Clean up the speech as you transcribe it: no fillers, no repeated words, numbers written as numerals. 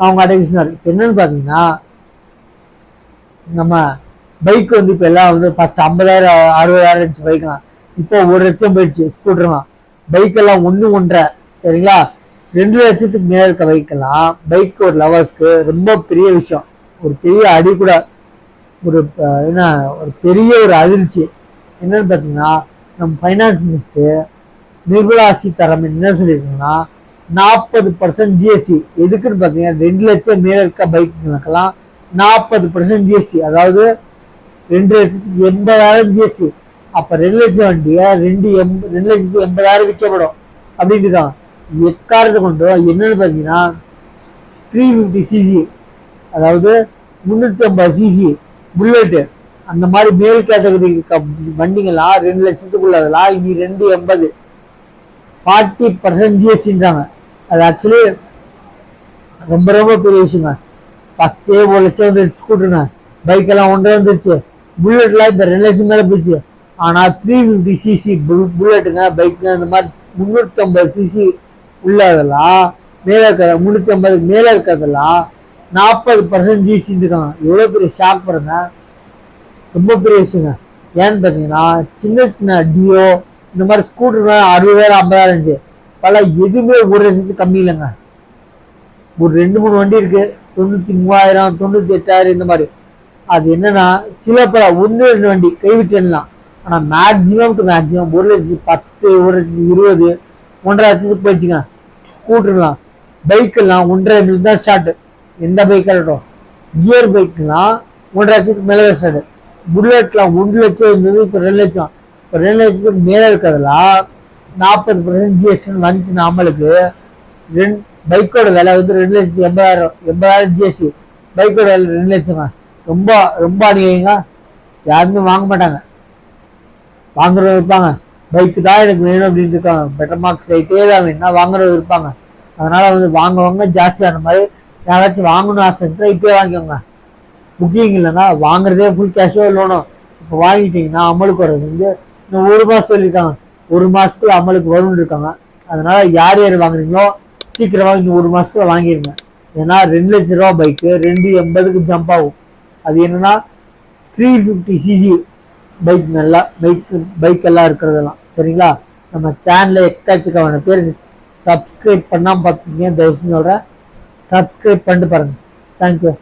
அவங்க அட்வைஸ் இருக்கு. என்னன்னு பார்த்தீங்கன்னா நம்ம பைக் வந்து இப்போ எல்லாம் வந்து ஃபர்ஸ்ட் 50,000 60,000 இருந்துச்சு பைக்லாம், இப்போ 1,00,000 போயிடுச்சு ஸ்கூட்டர்லாம். பைக்கெல்லாம் 1.5 சரிங்களா, 2,00,000த்துக்கு மேலே இருக்க பைக்கெல்லாம் பைக் ஒரு லவர்ஸ்க்கு ரொம்ப பெரிய விஷயம். ஒரு பெரிய அடி கூட, ஒரு என்ன ஒரு பெரிய ஒரு அதிர்ச்சி. என்னன்னு பார்த்தீங்கன்னா நம்ம ஃபைனான்ஸ் மினிஸ்டர் நிர்மலா சீதாராமன் என்ன சொல்லியிருக்காங்கன்னா 40% ஜிஎஸ்டி. எதுக்குன்னு பார்த்தீங்கன்னா 2,00,000 மேலே இருக்க பைக்குகளுக்கெல்லாம் 40% ஜிஎஸ்டி, அதாவது 2,80,000 ஜிஎஸ்டி. அப்ப 2,00,000 வண்டியை 2,80,000 விற்கப்படும் அப்படின்னு இருக்காங்க. எக்காரத்தை கொண்டு என்னன்னு பார்த்தீங்கன்னா 350cc, அதாவது 350cc புல்லட்டு, அந்த மாதிரி மேல் கேட்டகரி வண்டிங்கெல்லாம் 2,00,000க்குள்ளதெல்லாம் இனி 280 40% ஜிஎஸ்டின்றாங்க. அது ஆக்சுவலி ரொம்ப ரொம்ப பெரிய விஷயங்க. ஃபர்ஸ்டே 1,00,000 வந்துருச்சு ஸ்கூட்டருங்க, பைக்கெல்லாம் 1.5 வந்துருச்சு, புல்லட்லாம் இப்போ 2,00,000 மேலே போயிடுச்சு. ஆனால் 350cc புல்லட்டுங்க பைக்குங்க இந்த மாதிரி 350cc உள்ளதெல்லாம் மேலே இருக்க 350 மேலே இருக்கிறதெல்லாம் 40% ஜிஎஸ்டின்னு இருக்காங்க. எவ்வளோ பெரிய ஷாக் பாருங்க, ரொம்ப பெரிய விஷயங்க. ஏன்னு பார்த்தீங்கன்னா சின்ன சின்ன டியோ இந்த மாதிரி ஸ்கூட்டர்லாம் 60,000 50,000 இருந்துச்சு, பல எதுவுமே 1,00,000 கம்மி இல்லைங்க. ஒரு 2-3 வண்டி இருக்கு 93,000 98,000 இந்த மாதிரி. அது என்னன்னா சில பல 1-2 வண்டி கைவிட்டுலாம், ஆனால் மேக்சிமம் டு மேக்சிமம் 1,10,000 1,20,000 1,50,000 போயிடுச்சுங்க ஸ்கூட்டர்லாம். பைக்கெல்லாம் 1,50,000 தான் ஸ்டார்ட். எந்த பைக்காக இருக்கட்டும், கியர் பைக்லாம் 1,50,000 மேலே தான் ஸ்டார்ட். புல்லட்லாம் 1,00,000 இருந்தது, இப்போ 2,00,000. இப்போ 2,00,000 மேலே இருக்கிறதுலாம் 40% ஜிஎஸ்டின்னு வந்துச்சு. நம்மளுக்கு பைக்கோட விலை வந்து 2,80,000 ஜிஎஸ்டி, பைக்கோட விலை 2,00,000. ரொம்ப ரொம்ப அநியாயங்க. யாருமே வாங்க மாட்டாங்க, வாங்குறவங்க இருப்பாங்க. பைக்கு தான் எனக்கு வேணும் அப்படின்னு இருக்காங்க, பெட்டர் மார்க்ஸ் ரைட்டே தான் வேணும்னா வாங்குறவங்க இருப்பாங்க. அதனால வந்து வாங்குவாங்க ஜாஸ்தியான மாதிரி. யாராச்சும் வாங்கணும்னு ஆசை இருந்தா இப்பயே வாங்கிக்கோங்க. புக்கிங் இல்லைன்னா வாங்குறதே ஃபுல் கேஷோ லோனோ இப்போ வாங்கிட்டீங்கன்னா அமலுக்கு வர்றது வந்து இன்னும் 1 மாதம் சொல்லியிருக்காங்க, 1 மாதத்துக்குள்ள அமலுக்கு வரும்னு இருக்காங்க. அதனால யார் யார் வாங்குறீங்களோ சீக்கிரமாக இன்னும் 1 மாதத்துல வாங்கிடுங்க. ஏன்னா 2,00,000 ரூபா பைக்கு 280க்கு ஜம்ப் ஆகும். அது என்னன்னா 350cc பைக், நல்லா பைக் எல்லாம் இருக்கிறதெல்லாம் சரிங்களா. நம்ம சேனலில் எக்கச்சக்கமான பேர் சப்ஸ்கிரைப் பண்ணாமல் பார்த்துருக்கீங்க, தயவுசெய்து சொல்கிறேன் சப்ஸ்கிரைப் பண்ணிட்டு பாருங்கள். தேங்க்யூ.